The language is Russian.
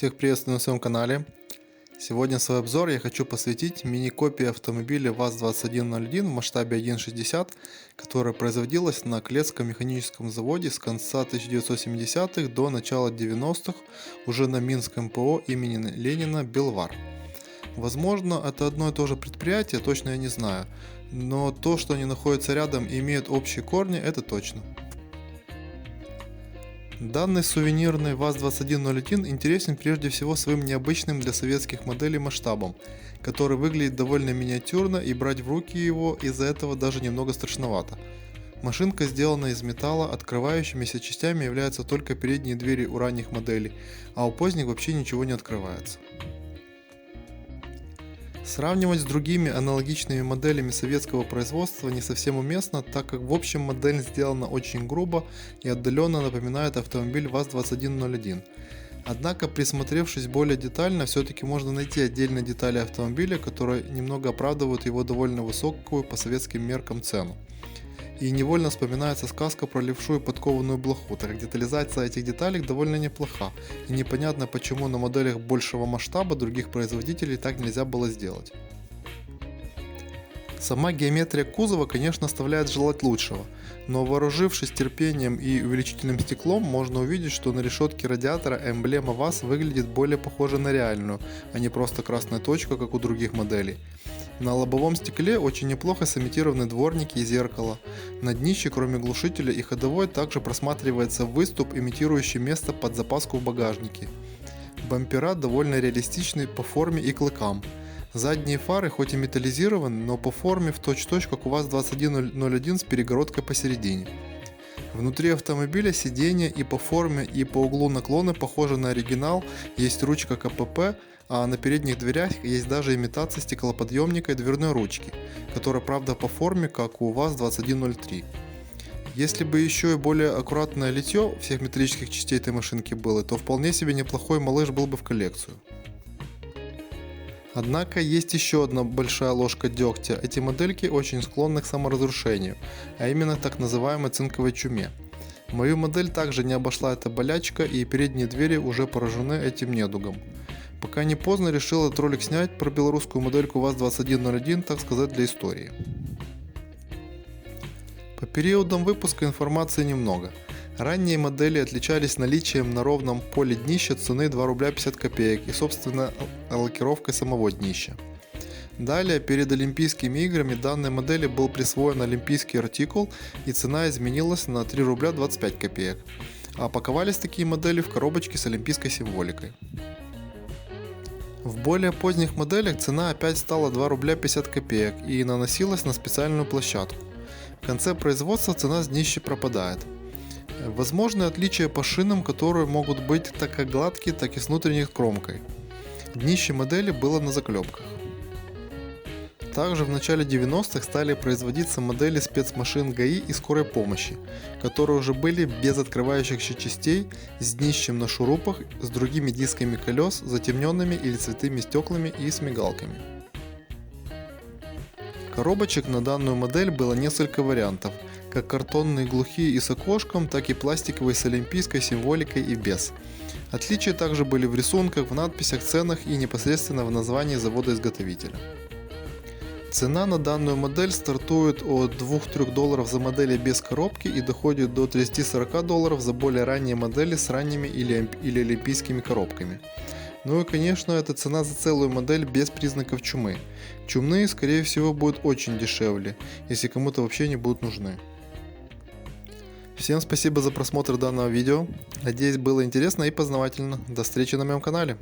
Всех приветствую на своем канале. Сегодня свой обзор я хочу посвятить мини-копии автомобиля ВАЗ-2101 в масштабе 1.60, которая производилась на Клецком механическом заводе с конца 1970-х до начала 90-х уже на Минском ПО имени Ленина Белвар. Возможно, это одно и то же предприятие, точно я не знаю, но то, что они находятся рядом и имеют общие корни, это точно. Данный сувенирный ВАЗ-2101 интересен прежде всего своим необычным для советских моделей масштабом, который выглядит довольно миниатюрно, и брать в руки его из-за этого даже немного страшновато. Машинка сделана из металла, открывающимися частями являются только передние двери у ранних моделей, а у поздних вообще ничего не открывается. Сравнивать с другими аналогичными моделями советского производства не совсем уместно, так как в общем модель сделана очень грубо и отдаленно напоминает автомобиль ВАЗ-2101. Однако, присмотревшись более детально, все-таки можно найти отдельные детали автомобиля, которые немного оправдывают его довольно высокую по советским меркам цену. И невольно вспоминается сказка про левшу и подкованную блоху, так как детализация этих деталей довольно неплоха, и непонятно, почему на моделях большего масштаба других производителей так нельзя было сделать. Сама геометрия кузова, конечно, оставляет желать лучшего, но вооружившись терпением и увеличительным стеклом, можно увидеть, что на решетке радиатора эмблема ВАЗ выглядит более похоже на реальную, а не просто красная точка, как у других моделей. На лобовом стекле очень неплохо сымитированы дворники и зеркало. На днище, кроме глушителя и ходовой, также просматривается выступ, имитирующий место под запаску в багажнике. Бампера довольно реалистичны по форме и клыкам. Задние фары хоть и металлизированы, но по форме в точь-в-точь, как у ВАЗ-2101 с перегородкой посередине. Внутри автомобиля сиденья и по форме, и по углу наклона похожи на оригинал, есть ручка КПП, а на передних дверях есть даже имитация стеклоподъемника и дверной ручки, которая, правда, по форме, как у ВАЗ-2103. Если бы еще и более аккуратное литье всех металлических частей этой машинки было, то вполне себе неплохой малыш был бы в коллекцию. Однако есть еще одна большая ложка дегтя. Эти модельки очень склонны к саморазрушению, а именно так называемой цинковой чуме. Мою модель также не обошла эта болячка, и передние двери уже поражены этим недугом. Пока не поздно, решил этот ролик снять про белорусскую модельку ВАЗ-2101, так сказать, для истории. По периодам выпуска информации немного. Ранние модели отличались наличием на ровном поле днища цены 2 рубля 50 копеек и, собственно, лакировкой самого днища. Далее, перед Олимпийскими играми данной модели был присвоен олимпийский артикул, и цена изменилась на 3 рубля 25 копеек. А паковались такие модели в коробочке с олимпийской символикой. В более поздних моделях цена опять стала 2 рубля 50 копеек и наносилась на специальную площадку. В конце производства цена с днища пропадает. Возможны отличия по шинам, которые могут быть как гладкие, так и с внутренней кромкой. Днище модели было на заклепках. Также в начале 90-х стали производиться модели спецмашин ГАИ и скорой помощи, которые уже были без открывающихся частей, с днищем на шурупах, с другими дисками колес, затемненными или цветными стеклами и с мигалками. Коробочек на данную модель было несколько вариантов, как картонные глухие и с окошком, так и пластиковые с олимпийской символикой и без. Отличия также были в рисунках, в надписях, ценах и непосредственно в названии завода-изготовителя. Цена на данную модель стартует от 2-3 долларов за модели без коробки и доходит до 30-40 долларов за более ранние модели с ранними или олимпийскими коробками. Ну и, конечно, это цена за целую модель без признаков чумы. Чумные, скорее всего, будут очень дешевле, если кому-то вообще не будут нужны. Всем спасибо за просмотр данного видео. Надеюсь, было интересно и познавательно. До встречи на моем канале.